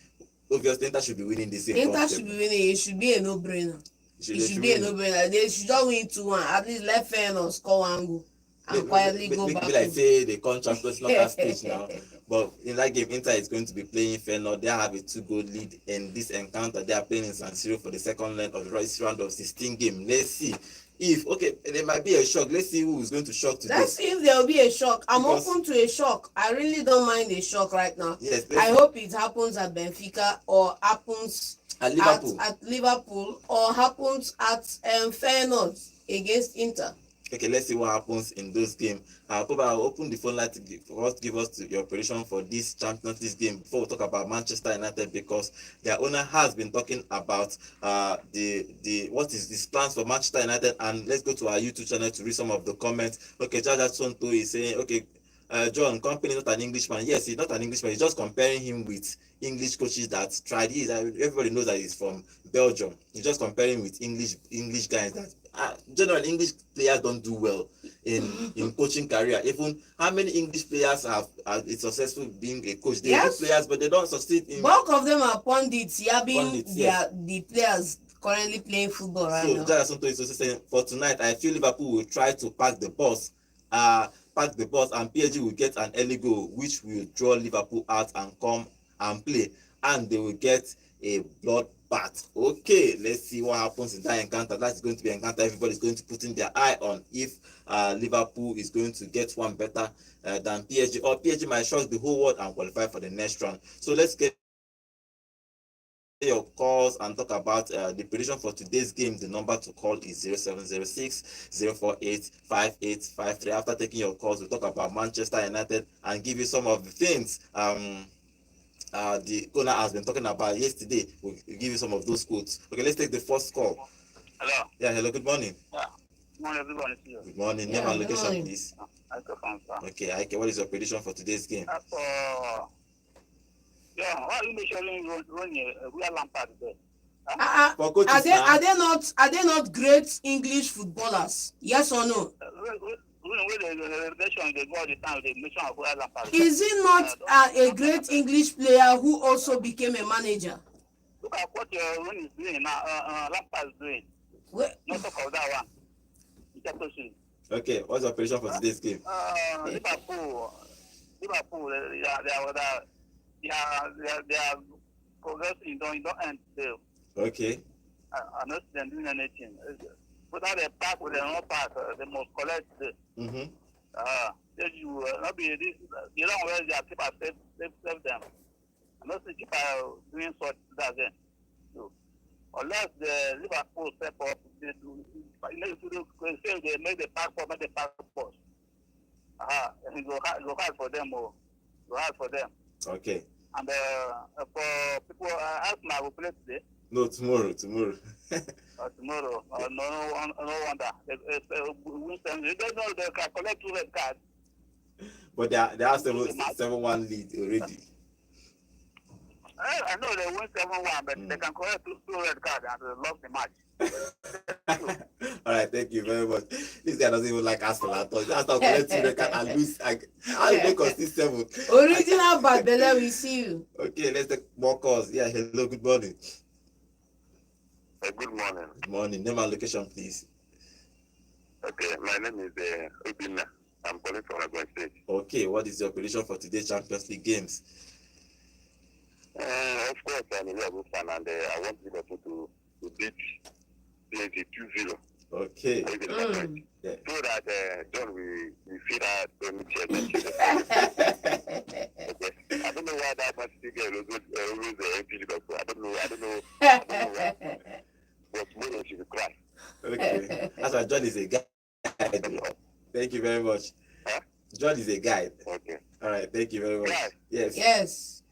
[SPEAKER 1] Obviously, Inter should be winning this game.
[SPEAKER 2] Inter should be winning. It should be a no-brainer. It should be a no-brainer. They should just win 2-1. At least let Feyenoord score 1 goal and quietly go back.
[SPEAKER 1] Like say they can't champions knockout stage now. But in that game, Inter is going to be playing Feyenoord. They have a 2-goal lead in this encounter. They are playing in San Siro for the second leg of the round of 16 game. Let's see if there might be a shock. Let's see who is going to shock today.
[SPEAKER 2] Let's see if there will be a shock. I'm open to a shock. I really don't mind a shock right now.
[SPEAKER 1] Yes,
[SPEAKER 2] I hope it happens at Benfica or happens at Liverpool or happens at Feyenoord against Inter.
[SPEAKER 1] Okay, let's see what happens in those games. Papa, I'll open the phone line to give us your prediction for this Champions League game before we talk about Manchester United, because their owner has been talking about what is this plans for Manchester United. And let's go to our YouTube channel to read some of the comments. Okay, Jaja Sonto is saying, okay, John, company is not an Englishman. Yes, he's not an Englishman. He's just comparing him with English coaches that tried. Everybody knows that he's from Belgium. He's just comparing with English guys that generally English players don't do well in coaching career. Even how many English players have it's successful being a coach? They are good players, but they don't succeed in.
[SPEAKER 2] Bulk of them are pundits. The players currently playing football right now.
[SPEAKER 1] So Jada Sonto is also saying, for tonight, I feel Liverpool will try to pack the bus. pack the bus, and PSG will get an early goal, which will draw Liverpool out and come and play, and they will get a bloodbath. Okay, let's see what happens in that encounter. That's going to be an encounter everybody's going to put in their eye on, if Liverpool is going to get one better than PSG, or PSG might shock the whole world and qualify for the next round. So let's get your calls and talk about the prediction for today's game. The number to call is 0706 048 5853. After taking your calls, we'll talk about Manchester United and give you some of the things the owner has been talking about yesterday. We'll give you some of those quotes. Okay, let's take the first call.
[SPEAKER 3] Hello.
[SPEAKER 1] Yeah, hello, good morning.
[SPEAKER 3] Yeah. Good morning, everyone.
[SPEAKER 1] Good morning.
[SPEAKER 2] Yeah,
[SPEAKER 1] Name and
[SPEAKER 2] good
[SPEAKER 1] location,
[SPEAKER 2] morning.
[SPEAKER 1] please.
[SPEAKER 3] Okay.
[SPEAKER 1] Okay, what is your prediction for today's game?
[SPEAKER 3] Yeah, why are you measuring real Lampard there?
[SPEAKER 1] For coaches
[SPEAKER 2] Are
[SPEAKER 1] now,
[SPEAKER 2] they not great English footballers? Yes or no?
[SPEAKER 3] When the nation they go all the time, the nation of real Lampard.
[SPEAKER 2] Is he not a great English player who also became a manager?
[SPEAKER 3] Look at what Rooney is doing now. Lampard is doing.
[SPEAKER 2] Well,
[SPEAKER 3] Not talk of that one. You can proceed.
[SPEAKER 1] okay, what's your prediction for today's game?
[SPEAKER 3] Liverpool, they are progressing. Don't end there.
[SPEAKER 1] Okay.
[SPEAKER 3] I not them doing anything. Without a pack with their own pack, they must collect the. Not be this. You don't where their keeper save them. I not see keeper doing such that then. So, unless the Liverpool step up, they do. They make the pack for us. It go hard for them. Go hard for them.
[SPEAKER 1] Okay.
[SPEAKER 3] And for people, Arsenal will play today.
[SPEAKER 1] No, tomorrow.
[SPEAKER 3] Tomorrow. No wonder. They don't know they can collect 2 red cards.
[SPEAKER 1] But they have 7-1 lead already.
[SPEAKER 3] I know they win 7-1, but they can collect 2 red cards and they lost the match.
[SPEAKER 1] All right, thank you very much. This guy doesn't even like Arsenal at all. Just collect 2 red cards and lose. How you make us see 7?
[SPEAKER 2] Original bad belle, we see you.
[SPEAKER 1] Okay, let's take more calls. Yeah, hello, good morning.
[SPEAKER 3] Good morning.
[SPEAKER 1] Good morning. Name and location, please.
[SPEAKER 3] Okay, my name is Obina. I'm calling from Lagos State.
[SPEAKER 1] Okay, what is your prediction for today's Champions League games?
[SPEAKER 3] Of course, I'm a Liverpool fan, and I want Liverpool to beat PSG 2-0.
[SPEAKER 1] Okay.
[SPEAKER 2] Yeah.
[SPEAKER 3] So that John will feel that championship. Okay. I don't know why that Man City girl always empty Liverpool. I don't know why. But tomorrow she will cry.
[SPEAKER 1] Okay. That's why John is a guide. Thank you very much.
[SPEAKER 3] Huh?
[SPEAKER 1] John is a guide.
[SPEAKER 3] Okay.
[SPEAKER 1] All right. Thank you very much.
[SPEAKER 3] Guide?
[SPEAKER 1] Yes.
[SPEAKER 2] Yes.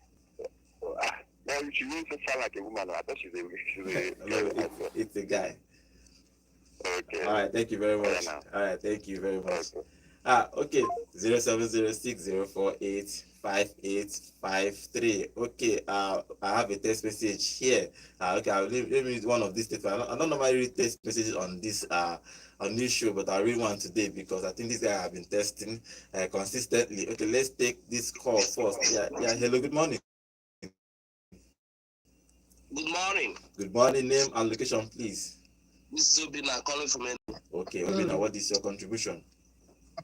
[SPEAKER 3] Now she really sound like a woman. I thought she's a
[SPEAKER 1] No, it's a guy.
[SPEAKER 3] Okay.
[SPEAKER 1] All right. Thank you very much. All right. Thank you very much. Okay. 0706 048 5853. Okay, I have a text message here. Okay, let me read one of these statements. I don't normally read text messages on this show, but I read one today because I think this guy have been testing consistently. Okay, let's take this call first. Yeah, hello, good morning.
[SPEAKER 4] Good morning.
[SPEAKER 1] Good morning, name and location, please.
[SPEAKER 4] This is Obina calling from Enugu.
[SPEAKER 1] Okay, Obina, what is your contribution?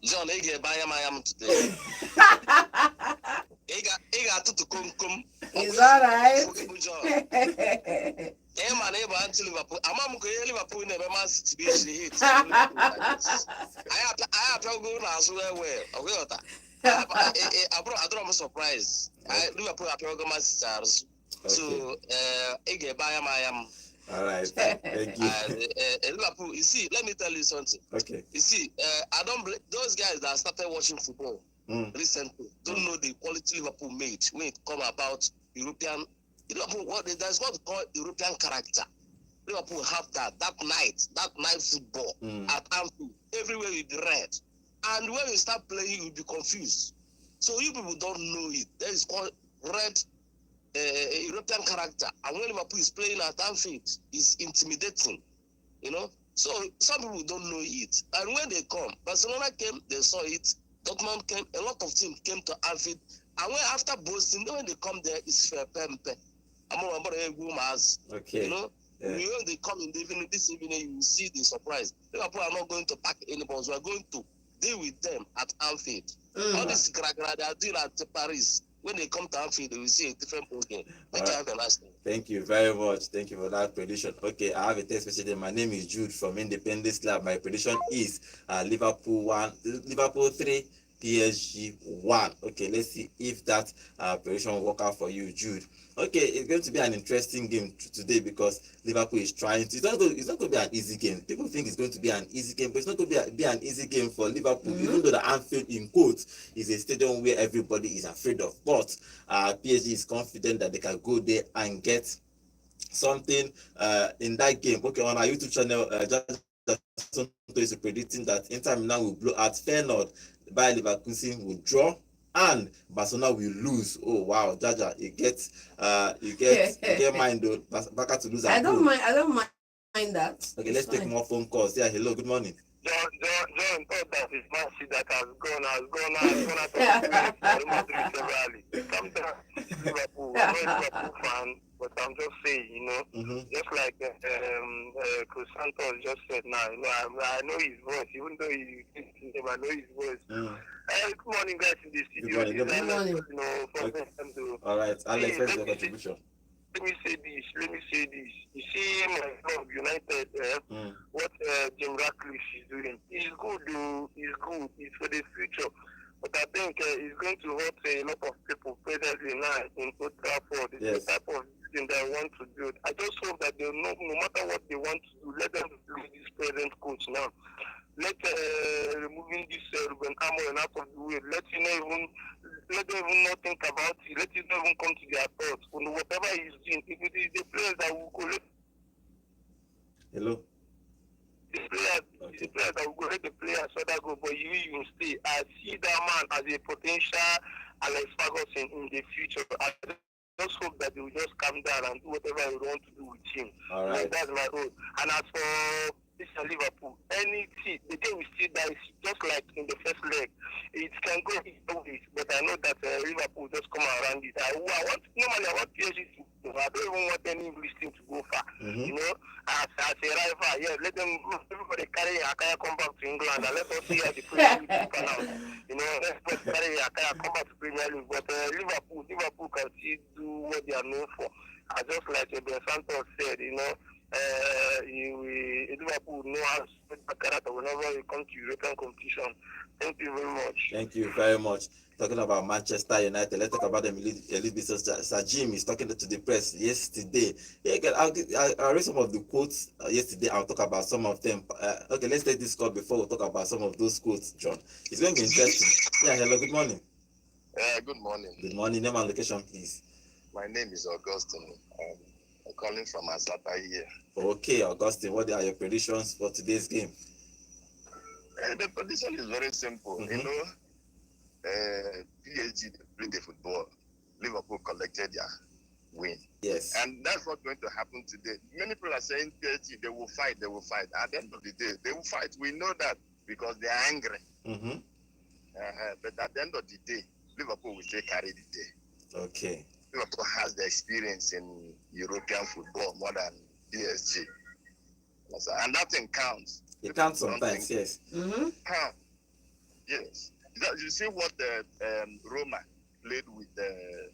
[SPEAKER 4] John, I get by am today. I got to come.
[SPEAKER 2] It's all right.
[SPEAKER 4] John. Man, until Liverpool. I'm going to Liverpool in the Man City hit. I have to go now as well. I don't surprise. Liverpool have to go Man City. So, I get by am.
[SPEAKER 1] All right, thank you.
[SPEAKER 4] Liverpool, you see, let me tell you something.
[SPEAKER 1] Okay.
[SPEAKER 4] You see, I don't blame those guys that started watching football recently. Don't know the quality Liverpool made when it come about European. Liverpool, there's what we call European character. Liverpool have that night football at Anfield. Everywhere will be red, and when you start playing, you'll be confused. So you people don't know it. That is called red. European character, and when Liverpool is playing at Anfield, is intimidating, So some people don't know it, and when they come, Barcelona came, they saw it. Dortmund came, a lot of teams came to Anfield, and when after boasting, when they come there, it's fair pempe.
[SPEAKER 1] Okay.
[SPEAKER 4] When they come in the evening, this evening, you will see the surprise. Liverpool are not going to pack any balls. We are going to deal with them at Anfield. All this gragra they are doing at Paris. When they come to Anfield, they will see a different ball game. Make you have a last name.
[SPEAKER 1] Thank you very much. Thank you for that prediction. Okay, I have a text message. My name is Jude from Independence Lab. My prediction is Liverpool 1, Liverpool 3, PSG 1. Okay, let's see if that prediction will work out for you, Jude. Okay, it's going to be an interesting game today because Liverpool is trying to. It's not going to be an easy game. People think it's going to be an easy game, but it's not going to be an easy game for Liverpool. Even though the Anfield, in quotes, is a stadium where everybody is afraid of. But PSG is confident that they can go there and get something in that game. Okay, on our YouTube channel, is predicting that Inter Milan will blow out Feyenoord, Bayer Leverkusen will draw, and Barcelona will lose. Oh wow, Jaja, you get mind though. Barca to lose.
[SPEAKER 2] I don't mind that.
[SPEAKER 1] Okay, let's take more phone calls. Yeah, hello, good morning.
[SPEAKER 3] John thought that his match that has gone out of the Come down, Liverpool. I'm not a Liverpool fan, but I'm just saying, just like Chris Santos just said now, I know his voice, even though I know his voice. Good morning, guys, in the studio.
[SPEAKER 1] Good morning. Okay. All right, Alex, let's your contribution.
[SPEAKER 3] Let me say this. You see, my club, United, what Jim Ratcliffe is doing. He's good, though. He's good. It's for the future. But I think it's going to hurt a lot of people presently now in Old Trafford. It's the type of building they want to build. I just hope that they know, no matter what they want to do, let them do this present coach now. Let removing this Ruben Amorim out of the way. Let them even not think about it. Let it not even come to their thoughts. Whatever he's doing, if it is the players that will go.
[SPEAKER 1] Hello.
[SPEAKER 3] The players that will go let the players so that go, but you will stay. I see that man as a potential Alex Ferguson in the future. I just hope that they will just calm down and do whatever they want to do with him.
[SPEAKER 1] All right.
[SPEAKER 3] That's my own. And as for this Liverpool, anything, the game we see that is just like in the first leg. It can go either ways, but I know that Liverpool just come around it. I want PSG to go. I don't even want any English team to go far. As a rival, yeah, let them, everybody carry Akaya come back to England and let us see how the Premier League will pan out. Let's carry Akaya come back to Premier League, but Liverpool can still do what they are known for. Just like Ben Santos said, Liverpool know how to spread that character whenever it comes to European competition. Thank you very much.
[SPEAKER 1] Thank you very much. Talking about Manchester United, let's talk about them. Elite business. Sir Jim is talking to the press yesterday. Yeah, I'll read some of the quotes yesterday. I'll talk about some of them. Okay, let's take this call before we talk about some of those quotes, John. It's going to be interesting. Yeah, hello, good morning.
[SPEAKER 5] Good morning.
[SPEAKER 1] Good morning. Name and location, please.
[SPEAKER 5] My name is Augustine. I'm calling from Asata here.
[SPEAKER 1] Okay, Augustine, what are your predictions for today's game?
[SPEAKER 5] The prediction is very simple. PSG played the football. Liverpool collected their win.
[SPEAKER 1] Yes.
[SPEAKER 5] And that's what's going to happen today. Many people are saying PSG, they will fight. At the end of the day, they will fight. We know that because they are angry. But at the end of the day, Liverpool will still carry the day.
[SPEAKER 1] Okay.
[SPEAKER 5] Liverpool has the experience in European football more than PSG. And that thing counts.
[SPEAKER 1] It counts sometimes, yes.
[SPEAKER 5] Count. Yes. You see what Roma played with the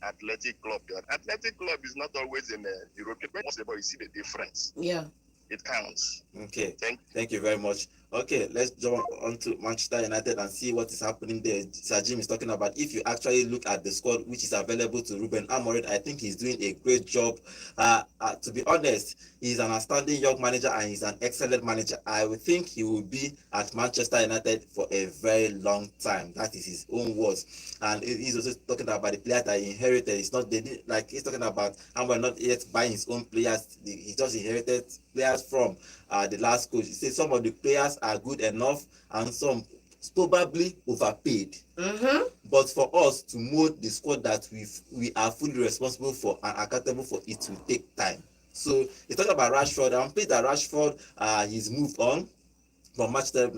[SPEAKER 5] Athletic Club. The Athletic Club is not always in the European football, but you see the difference.
[SPEAKER 2] Yeah.
[SPEAKER 5] It counts.
[SPEAKER 1] Okay. Thank you very much. Okay, let's jump on to Manchester United and see what is happening there. Sir Jim is talking about if you actually look at the squad which is available to Ruben Amorim, I think he's doing a great job. To be honest, he's an outstanding young manager and he's an excellent manager. I would think he will be at Manchester United for a very long time. That is his own words. And he's also talking about the players that he inherited. It's not he's talking about Amorim not yet buying his own players. He just inherited players from the last coach. He said some of the players are good enough and some probably overpaid. But for us to mold the squad that we are fully responsible for and accountable for, it will take time. So he's talking about Rashford. I'm pleased that Rashford he's moved on from Manchester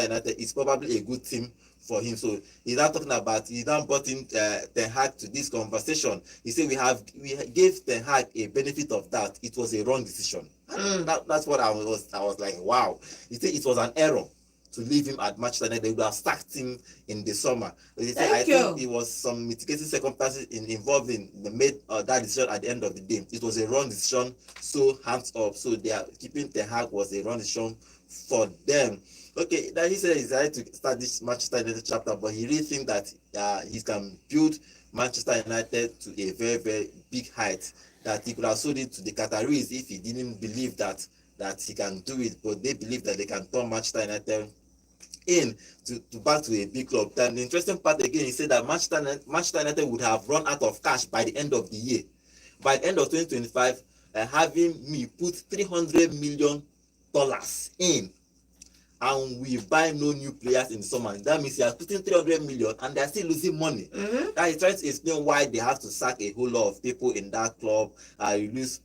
[SPEAKER 1] United. It's probably a good team for him. So he's now talking about, he now brought in Ten Hag to this conversation. He said we gave Ten Hag a benefit of that. It was a wrong decision. That's what I was like, wow. He said it was an error to leave him at Manchester United, they would have sacked him in the summer. They say, I
[SPEAKER 2] Thank
[SPEAKER 1] think
[SPEAKER 2] you.
[SPEAKER 1] it was some mitigating circumstances involved in the made that decision at the end of the day. It was a wrong decision, so hands up. So they are keeping Ten Hag was a wrong decision for them. Okay, now he said he's ready to start this Manchester United chapter, but he really thinks that he can build Manchester United to a very, very big height, that he could have sold it to the Qataris if he didn't believe that he can do it, but they believe that they can turn Manchester United in to back to a big club. Then the interesting part again, he said that Manchester United would have run out of cash by the end of the year. By the end of 2025, having me put $300 million in, and we buy no new players in the summer. That means you are putting 300 million and they are still losing money. That is trying to explain why they have to sack a whole lot of people in that club. You lose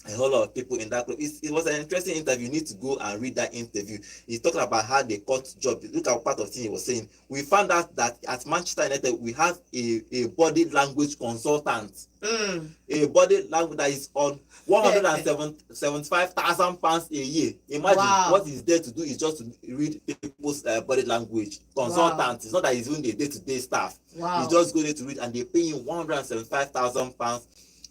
[SPEAKER 1] a whole lot of people in that club. It was an interesting interview. You need to go and read that interview. He's talking about how they cut job. Look at part of the thing he was saying. We found out that at Manchester United we have a body language consultant. A body language that is on £175,000 a year. Imagine what he's there to do is just to read people's body language. Consultant. It's not that he's doing the day-to-day stuff. He's just going to read, and they pay him £175,000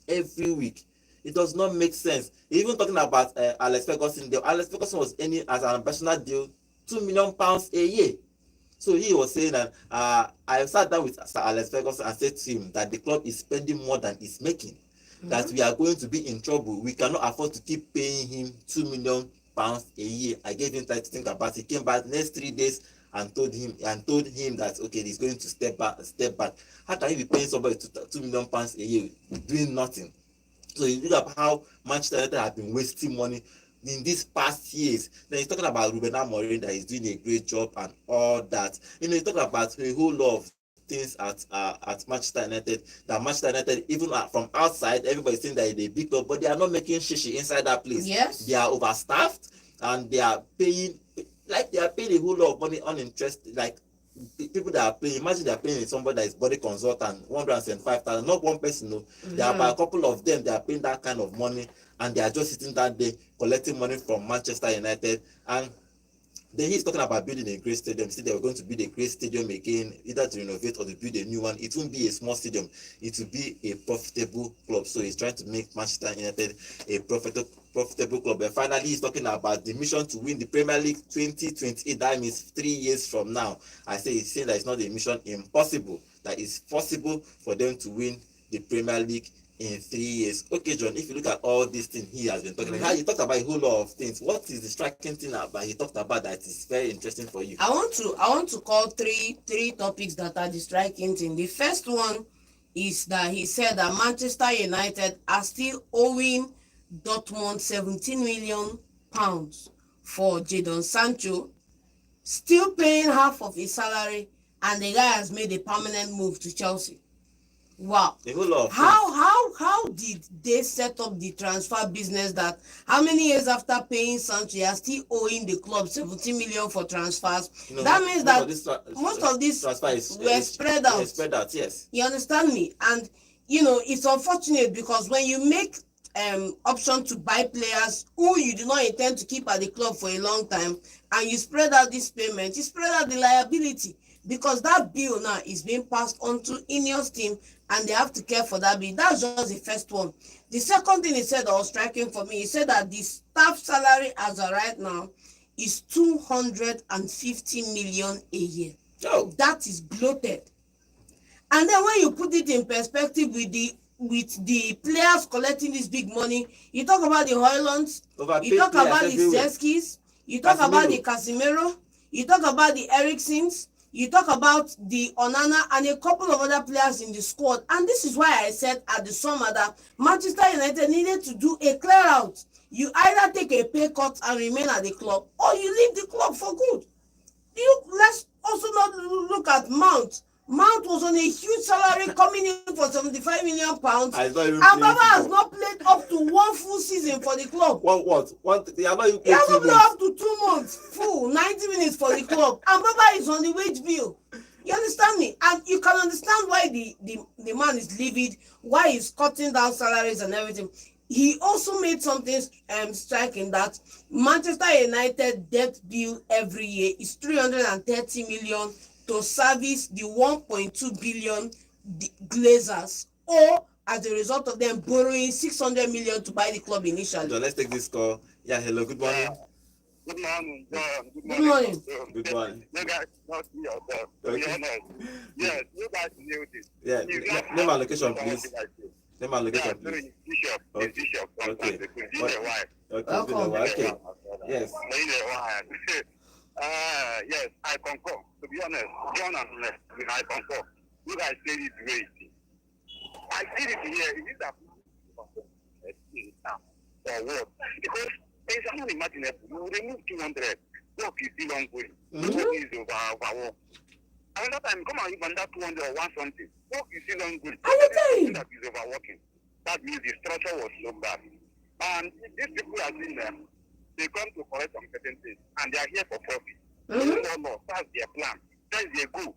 [SPEAKER 1] every week. It does not make sense. Even talking about Alex Ferguson, Alex Ferguson was earning as an ambassador deal £2 million a year. So he was saying that I sat down with Sir Alex Ferguson and said to him that the club is spending more than it's making, that we are going to be in trouble. We cannot afford to keep paying him £2 million a year. I gave him time to think about it. He came back next 3 days and told him that okay, he's going to step back. How can you be paying somebody £2 million a year doing nothing? So you look at how Manchester United have been wasting money in these past years. Then he's talking about Ruben Amorim, that he's doing a great job and all that. He's talking about a whole lot of things at Manchester United, that Manchester United, even from outside, everybody's saying that they're a big club, but they are not making shishi inside that place.
[SPEAKER 2] Yes.
[SPEAKER 1] They are overstaffed and they are paying a whole lot of money uninterested, like people that are paying. Imagine they are paying somebody that is body consultant 175,000, not one person. No, there are about a couple of them. They are paying that kind of money, and they are just sitting that day collecting money from Manchester United. And then he's talking about building a great stadium. He said they were going to build a great stadium again, either to renovate or to build a new one. It won't be a small stadium. It will be a profitable club. So he's trying to make Manchester United a profitable club. And finally, he's talking about the mission to win the Premier League 2028. That means 3 years from now. He's saying that it's not a mission impossible, that it's possible for them to win the Premier League in 3 years. Okay, John, if you look at all these things he has been talking about, he talked about a whole lot of things. What is the striking thing about he talked about that is very interesting for you?
[SPEAKER 2] I want to call three topics that are the striking thing. The first one is that he said that Manchester United are still owing Dortmund £17 million for Jadon Sancho, still paying half of his salary, and the guy has made a permanent move to Chelsea. Wow.
[SPEAKER 1] A whole lot of
[SPEAKER 2] How did they set up the transfer business that how many years after paying Sancho, you are still owing the club 17 million for transfers? That means that most of these transfers were spread out.
[SPEAKER 1] Spread out, yes.
[SPEAKER 2] You understand me? And it's unfortunate because when you make option to buy players who you do not intend to keep at the club for a long time, and you spread out this payment, you spread out the liability, because that bill now is being passed on to Ineos team, and they have to care for that bill. That's just the first one. The second thing he said that was striking for me, he said that the staff salary as of right now is 250 million a year.
[SPEAKER 1] Oh.
[SPEAKER 2] That is bloated. And then when you put it in perspective with the players collecting this big money, you talk about the Højlunds, you talk about the Zeskis, you talk about the Casemiro, you talk about the Eriksens, you talk about the Onana and a couple of other players in the squad. And this is why I said at the summer that Manchester United needed to do a clear out. You either take a pay cut and remain at the club, or you leave the club for good. Let's also not look at Mount. Mount was on a huge salary coming in for £75 million. And Baba has not played up to one full season for the club.
[SPEAKER 1] They are not even
[SPEAKER 2] he hasn't played up to 2 months, full 90 minutes for the club. And Baba is on the wage bill. You understand me? And you can understand why the man is livid, why he's cutting down salaries and everything. he also made something striking, that Manchester United debt bill every year is 330 million to service the 1.2 billion Glazers, or as a result of them borrowing 600 million to buy the club initially.
[SPEAKER 1] So let's take this call. Yeah, hello, good morning.
[SPEAKER 3] Good morning, John.
[SPEAKER 2] Good morning.
[SPEAKER 1] Good morning.
[SPEAKER 3] You guys not see yourself. To be
[SPEAKER 1] Okay.
[SPEAKER 3] honest. Yes, you guys knew this.
[SPEAKER 1] Yeah, name and location, please. Name and
[SPEAKER 3] Yeah,
[SPEAKER 1] location,
[SPEAKER 3] sorry,
[SPEAKER 1] please.
[SPEAKER 3] Bishop.
[SPEAKER 1] Okay.
[SPEAKER 3] It's Bishop.
[SPEAKER 1] Okay.
[SPEAKER 3] It's been
[SPEAKER 1] What-
[SPEAKER 3] a while.
[SPEAKER 1] Okay, it's been a
[SPEAKER 2] Welcome.
[SPEAKER 1] while. Okay. Yes.
[SPEAKER 3] Been a while. Yes, I concur. To be honest, John and I concur. You guys say it great. I see it here. It is that for what? Because it's unimaginable. You remove 200, work is still ongoing.
[SPEAKER 1] Mhm.
[SPEAKER 3] Work is over. Another time, come and even that 200 or one something. Work is still ongoing.
[SPEAKER 2] Anything.
[SPEAKER 3] That is overworking. That means the structure was so bad. And these people are in there. They come to correct some certain things, and they are here for profit. No, that's their plan. That's their goal.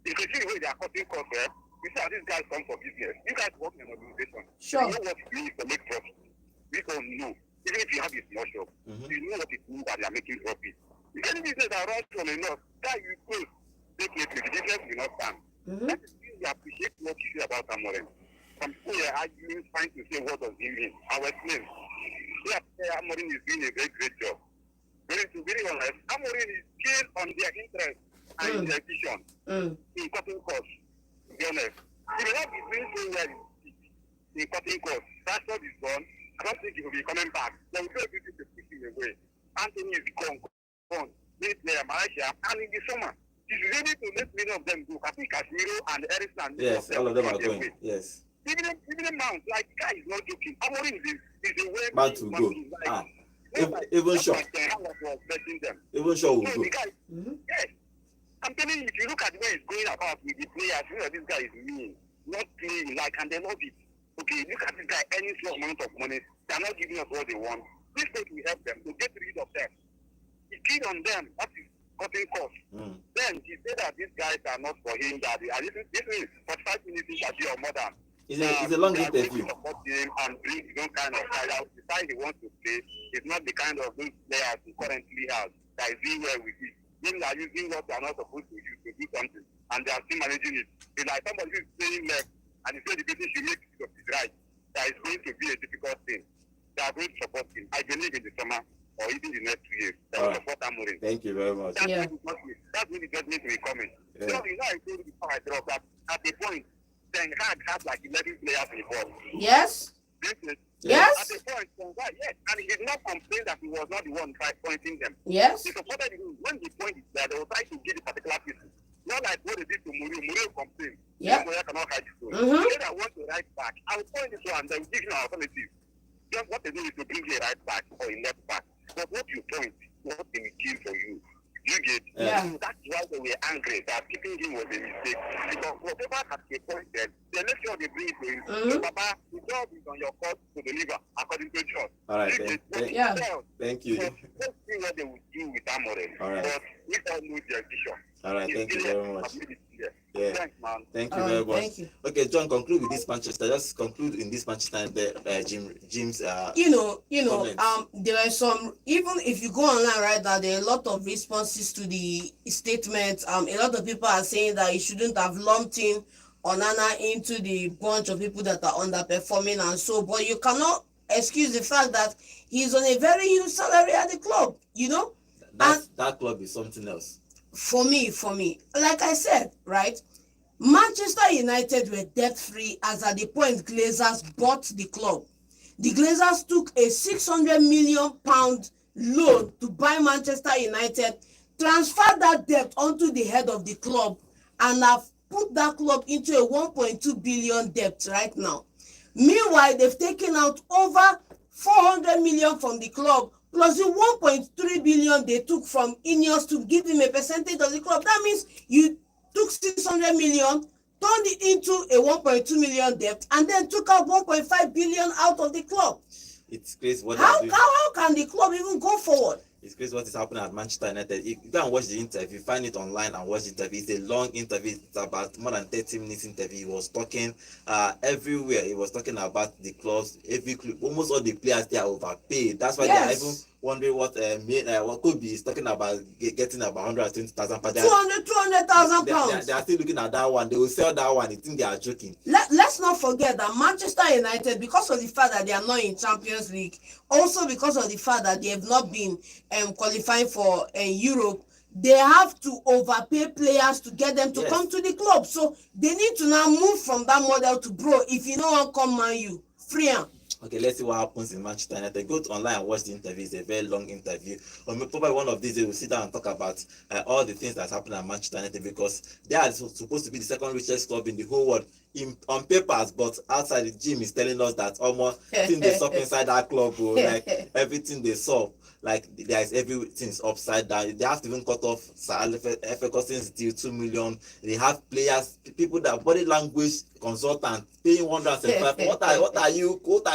[SPEAKER 3] If you see the way they are cutting costs, you see how these guys come for business. You guys work in an organization.
[SPEAKER 2] Sure.
[SPEAKER 3] You know what it means to make profit. We don't know. Even if you have a small shop, you know what it means that they are making profit. If any business that runs from enough, that you close, definitely the business will not stand. That is why we appreciate what you say about Amorim. Some people are arguing, trying to say what does he mean. I will explain. Yeah, Amorim is doing a very great job. To be very honest, Amorim is keen on their interest and their vision in cutting costs. To be honest, he will not be doing so well in cutting costs. That's what is done. I don't think he will be coming back. They will do everything to push him away. Anthony is gone. This player, Malaysia, and in the summer, he's ready to let many of them go. I think Casemiro and Eriksen.
[SPEAKER 1] Yes, all of them are going. Yes.
[SPEAKER 3] Even Mount, like, the guy is not joking. Amorim is a way
[SPEAKER 1] Man to go. Even Shaw. Even Shaw will go.
[SPEAKER 3] Yes. I'm telling you, if you look at the way he's going about with the players, you know this guy is mean, not playing, like, and they love it. Okay, look at this guy, any small amount of money, they're not giving us what they want. This state will help them to get rid of them. He keyed on them, that is cutting costs. Then he said that these guys are not for him, that this is 45 minutes interview or more than.
[SPEAKER 1] It's a long interview.
[SPEAKER 3] Support him and bring his own kind of style. The style he wants to play is not the kind of those players he currently has that is doing well with it. They are using what they are not supposed to use to do something, and they are still managing it. It's like somebody who is playing left, and he said the business should make it of his right. That is going to be a difficult thing. They are going to support him. I believe in the summer or even the next 2 years. They will support Amorim.
[SPEAKER 1] Thank you very much.
[SPEAKER 3] That's when the judgment will come in.
[SPEAKER 1] Yeah.
[SPEAKER 3] So, you know, I told you before I dropped that at the point, Ten Hag had like 11 players in the ball.
[SPEAKER 2] Yes. Yes.
[SPEAKER 3] At the point, yes. And he did not complain that he was not the one pointing them.
[SPEAKER 2] Yes.
[SPEAKER 3] He supported him. When he pointed that they were trying to get a particular piece. Not like what they did to Mourinho. Mourinho complained.
[SPEAKER 2] Yeah.
[SPEAKER 3] Mourinho cannot hide his own.
[SPEAKER 2] Mhm.
[SPEAKER 3] Then I want to right back. I will point this one, they will give you an alternative. Just what they do is to bring you a right back or a left back. But what you point, what they will kill for you. You get?
[SPEAKER 2] Yeah.
[SPEAKER 3] So that's why they were angry that keeping him was a mistake. Because whatever at a point then, they make sure they bring it to him. So, Papa, the job is on your court to deliver according to John.
[SPEAKER 1] All right.
[SPEAKER 2] Yeah.
[SPEAKER 1] Thank you.
[SPEAKER 3] So let's see what they will do with Amorim.
[SPEAKER 1] All right.
[SPEAKER 3] But we all know their vision.
[SPEAKER 1] All right. Thank you very much. Yeah.
[SPEAKER 3] Thanks, man.
[SPEAKER 1] Thank you very much.
[SPEAKER 2] Thank you.
[SPEAKER 1] Okay, John, conclude with this Manchester. Just conclude in this Manchester Jim's comments.
[SPEAKER 2] There are some, even if you go online right now, there are a lot of responses to the statement. A lot of people are saying that he shouldn't have lumped in Onana into the bunch of people that are underperforming and so, but you cannot excuse the fact that he's on a very huge salary at the club, you know?
[SPEAKER 1] That club is something else.
[SPEAKER 2] For me, like I said, right, Manchester United were debt-free as at the point Glazers bought the club. The Glazers took a £600 million loan to buy Manchester United, transferred that debt onto the head of the club, and have put that club into a 1.2 billion debt right now. Meanwhile, they've taken out over 400 million from the club, plus the 1.3 billion they took from Ineos to give him a percentage of the club. That means you took 600 million, turned it into a 1.2 million debt, and then took out 1.5 billion out of the club.
[SPEAKER 1] It's crazy what
[SPEAKER 2] How can the club even go forward?
[SPEAKER 1] It's crazy what is happening at Manchester United. You go and watch the interview, find it online and watch the interview. It's a long interview. It's about more than 30 minutes interview. He was talking everywhere. He was talking about the clubs. Every club, almost all the players they are overpaid. That's why they are even wondering what could be is talking about getting about 120,000 pounds.
[SPEAKER 2] 200,000 pounds.
[SPEAKER 1] They are still looking at that one. They will sell that one. They think they are joking.
[SPEAKER 2] Let's not forget that Manchester United, because of the fact that they are not in Champions League, also because of the fact that they have not been qualifying for Europe, they have to overpay players to get them to come to the club. So they need to now move from that model to bro. If you don't want to come Man U, free am.
[SPEAKER 1] Okay, let's see what happens in Manchester United. Go to online and watch the interview. It's a very long interview. Probably one of these days we'll sit down and talk about all the things that's happening at Manchester United, because they are supposed to be the second richest club in the whole world on papers, but outside the gym is telling us that almost thing they saw inside that club, like everything they saw, like there is everything is upside down. They have to even cut off Sir Ferguson's deal, 2 million. They have players, people that body language consultant paying 175. What are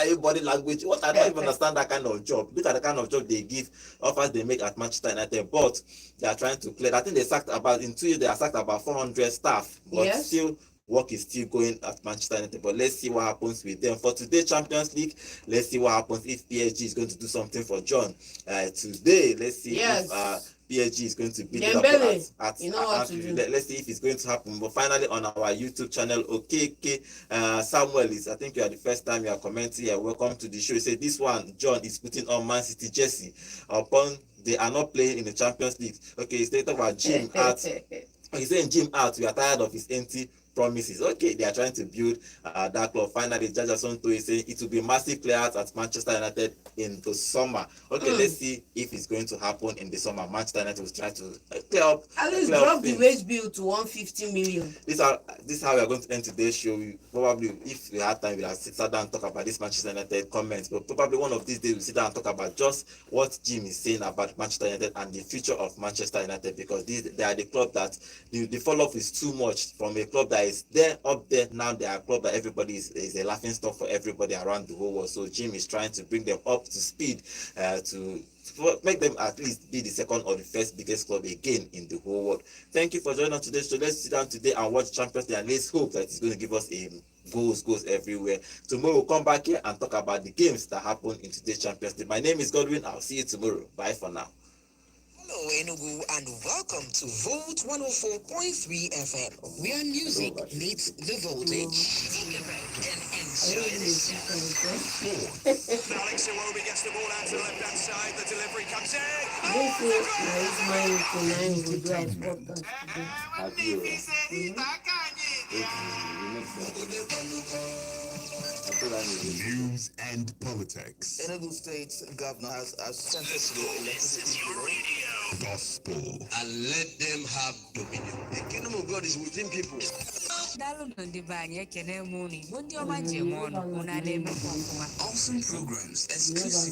[SPEAKER 1] you body language? I don't even understand that kind of job. Look at the kind of job they give, offers they make at Manchester United, but they are trying to clear. I think they sacked about in 2 years. They are sacked about 400 staff, but still work is still going at Manchester United. But let's see what happens with them. For today's Champions League, let's see what happens if PSG is going to do something for John. Today, let's see if PSG is going to beat Liverpool at let's see if it's going to happen. But finally, on our YouTube channel, Samuel is, I think you are the first time you are commenting here. Welcome to the show. You say this one, John is putting on Man City jersey upon they are not playing in the Champions League. Okay, he's talking about Jim Hart. He's saying Jim Hart, we are tired of his empty promises. Okay, they are trying to build that club. Finally, Jaja Sonto is saying it will be massive players at Manchester United in the summer. Okay, let's see if it's going to happen in the summer. Manchester United will try to clear up.
[SPEAKER 2] At least drop the wage bill to 150 million.
[SPEAKER 1] This is how we are going to end today's show. We probably, if we had time, we'll sit down and talk about this Manchester United comments. But probably one of these days we'll sit down and talk about just what Jim is saying about Manchester United and the future of Manchester United, because they are the club that the fall-off is too much from a club that is there up there. Now they are a club that everybody is a laughing stock for everybody around the whole world. So Jim is trying to bring them up to speed to make them at least be the second or the first biggest club again in the whole world. Thank you for joining us today. So let's sit down today and watch Champions League, and let's hope that it's going to give us a goals everywhere. Tomorrow we'll come back here and talk about the games that happen in today's Champions League. My name is Godwin. I'll see you tomorrow. Bye for now.
[SPEAKER 6] Hello Enugu and welcome to Volt 104.3 FM, where music meets the voltage. Take a break and enjoy this show. Alex Iwobi gets the ball out to the left-hand side, the delivery comes in.
[SPEAKER 7] News and politics.
[SPEAKER 6] Enugu State Governor has sent us to the electricity
[SPEAKER 7] Gospel.
[SPEAKER 4] And let them have dominion. The kingdom of God is within people.
[SPEAKER 7] Awesome programs exclusive